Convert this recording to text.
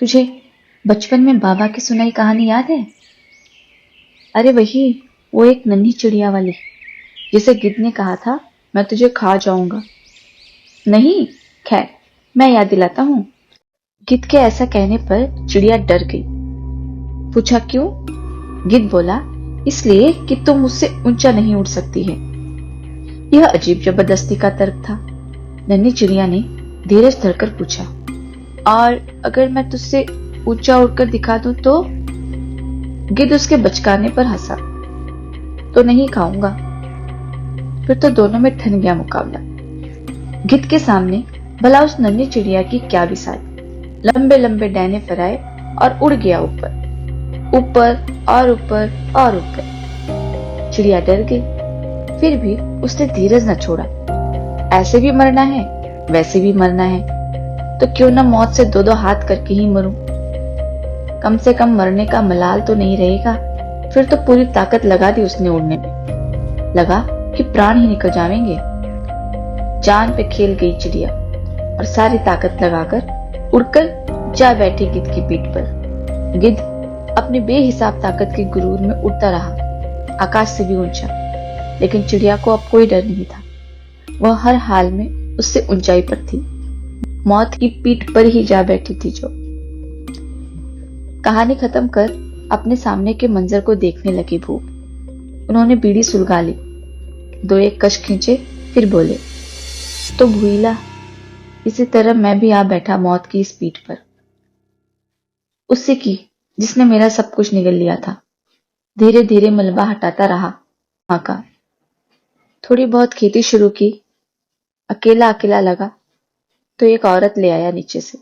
तुझे बचपन में बाबा की सुनाई कहानी याद है? अरे वही, वो एक नन्ही चिड़िया वाली, जिसे गिद्ध ने कहा था मैं तुझे खा जाऊंगा। नहीं, खैर मैं याद दिलाता हूँ। गिद्ध के ऐसा कहने पर चिड़िया डर गई। पूछा क्यों? गिद्ध बोला, इसलिए कि तुम मुझसे ऊंचा नहीं उड़ सकती है। यह अजीब जबरदस्ती का तर्क था। नन्ही चिड़िया ने धीरज धरकर पूछा, और अगर मैं तुझसे ऊंचा उड़कर दिखा दूं तो? गिद्ध उसके बचकाने पर हंसा। तो नहीं खाऊंगा। फिर तो दोनों में ठन गया मुकाबला। गिद्ध के सामने भला उस नन्ही चिड़िया की क्या बिसात। लंबे लंबे डैने फहराए और उड़ गया ऊपर, ऊपर और ऊपर और ऊपर। चिड़िया डर गई, फिर भी उसने धीरज न छोड़ा। ऐसे भी मरना है, वैसे भी मरना है, तो क्यों न मौत से दो दो हाथ करके ही मरूं। कम से कम मरने का मलाल तो नहीं रहेगा। फिर तो पूरी ताकत लगा दी उसने उड़ने में। लगा कि प्राण ही निकल जाएंगे। जान पे खेल गई चिड़िया और सारी ताकत लगाकर उड़कर जा बैठी गिद्ध की पीठ पर। गिद्ध अपनी बेहिसाब ताकत के गुरूर में उड़ता रहा, आकाश से भी ऊंचा। लेकिन चिड़िया को अब कोई डर नहीं था। वह हर हाल में उससे ऊंचाई पर थी, मौत की पीठ पर ही जा बैठी थी जो। कहानी खत्म कर अपने सामने के मंजर को देखने लगी भूप। उन्होंने बीड़ी सुलगा ली, दो एक कश खींचे, फिर बोले, तो भूइला, इसी तरह मैं भी आ बैठा मौत की इस पीठ पर, उससे की जिसने मेरा सब कुछ निगल लिया था। धीरे धीरे मलबा हटाता रहा मां का। थोड़ी बहुत खेती शुरू की। अकेला अकेला लगा तो एक औरत ले आया नीचे से।